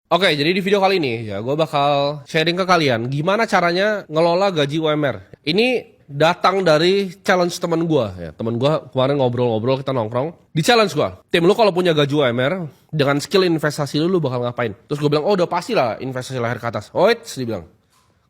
Oke, jadi di video kali ini ya gue bakal sharing ke kalian gimana caranya ngelola gaji UMR. Ini datang dari challenge teman gue ya. Teman gue kemarin ngobrol-ngobrol, kita nongkrong. Di challenge gue, tim lu kalau punya gaji UMR dengan skill investasi lu bakal ngapain? Terus gue bilang, oh udah pasti lah investasi leher ke atas. Oh dia bilang,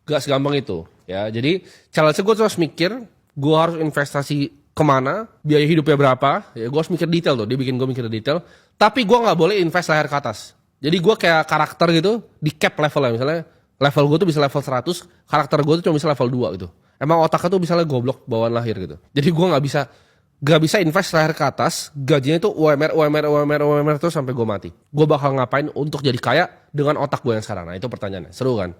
gak segampang itu ya. Jadi challenge gue terus mikir, gue harus investasi kemana, biaya hidupnya berapa. Ya gue harus mikir detail tuh, dia bikin gue mikir detail. Tapi gue gak boleh invest leher ke atas. Jadi gue kayak karakter gitu, di cap levelnya. Misalnya level gue tuh bisa level 100, karakter gue tuh cuma bisa level 2 gitu. Emang otaknya tuh misalnya goblok bawaan lahir gitu. Jadi gue gak bisa invest leher ke atas, gajinya tuh UMR terus sampai gue mati. Gue bakal ngapain untuk jadi kaya dengan otak gue yang sekarang? Nah itu pertanyaannya, seru kan?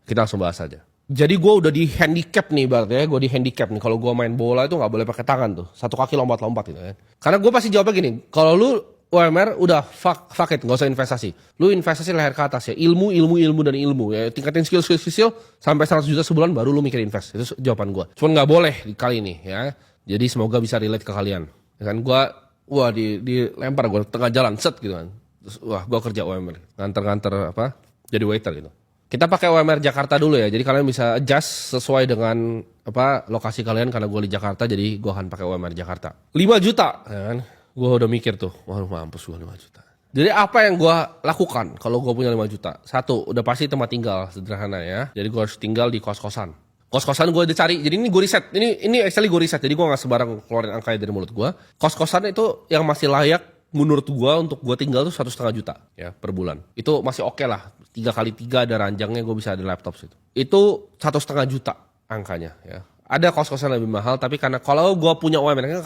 Kita langsung bahas aja. Jadi gue udah di handicap nih berarti ya, gue di handicap nih. Kalau gue main bola itu gak boleh pakai tangan tuh, satu kaki lompat-lompat gitu kan. Karena gue pasti jawabnya gini, kalau lu UMR udah fuck it, gak usah investasi. Lu investasi leher ke atas ya, ilmu dan ilmu ya. Tingkatin skill sampai 100 juta sebulan baru lu mikir invest. Itu jawaban gue. Cuman gak boleh kali ini ya. Jadi semoga bisa relate ke kalian. Ya kan gue, dilempar gue tengah jalan set gitu kan. Terus gue kerja UMR, nganter apa? Jadi waiter gitu. Kita pakai UMR Jakarta dulu ya. Jadi kalian bisa adjust sesuai dengan apa lokasi kalian, karena gue di Jakarta jadi gue akan pakai UMR Jakarta. 5 juta ya kan. Gue udah mikir tuh, waduh mampus gue 5 juta. Jadi apa yang gue lakukan kalau gue punya 5 juta? Satu, udah pasti tempat tinggal, sederhana ya. Jadi gue harus tinggal di kos-kosan. Kos-kosan gue udah cari, jadi ini gue riset. Ini actually gue riset, jadi gue gak sebarang keluarin angkanya dari mulut gue. Kos-kosan itu yang masih layak menurut gue untuk gue tinggal tuh 1,5 juta ya per bulan. Itu masih oke lah, 3x3 ada ranjangnya, gue bisa ada laptop situ. Itu 1,5 juta angkanya ya. Ada kos-kosan lebih mahal, tapi karena kalau gue punya UMR,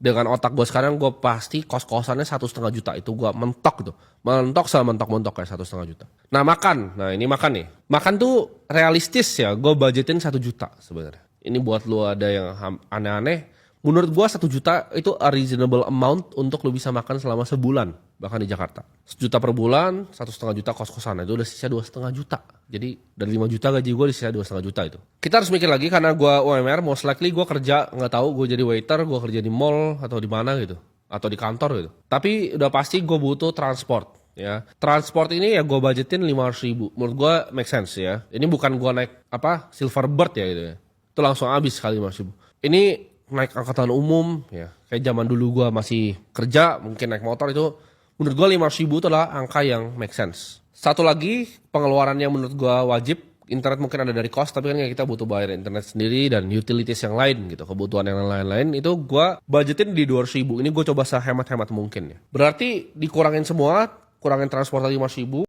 dengan otak gue sekarang gue pasti kos-kosannya 1,5 juta itu gue mentok gitu, mentok kayak 1,5 juta. Nah ini makan nih, makan tuh realistis ya, gue budgetin 1 juta sebenarnya. Ini buat lu ada yang aneh-aneh, menurut gue 1 juta itu a reasonable amount untuk lu bisa makan selama sebulan, bahkan di Jakarta. 1 juta per bulan, 1,5 juta kos-kosan, itu udah sisa 2,5 juta. Jadi dari 5 juta gaji gue disisa 2,5 juta itu. Kita harus mikir lagi karena gue UMR, most likely gue kerja, nggak tahu gue jadi waiter, gue kerja di mall atau di mana gitu, atau di kantor gitu. Tapi udah pasti gue butuh transport. Ya, transport ini ya gue budgetin 500 ribu. Menurut gue make sense ya. Ini bukan gue naik apa Silverbird ya gitu ya. Itu langsung habis kali 500 ribu. Ini naik angkutan umum ya. Kayak zaman dulu gue masih kerja, mungkin naik motor itu. Menurut gue 500 ribu itu adalah angka yang make sense. Satu lagi pengeluaran yang menurut gue wajib, internet mungkin ada dari kos, tapi kan kita butuh bayar internet sendiri dan utilities yang lain gitu, kebutuhan yang lain-lain itu gue budgetin di 200 ribu. Ini gue coba sehemat-hemat mungkin ya. Berarti dikurangin semua, kurangin transportasi 500 ribu,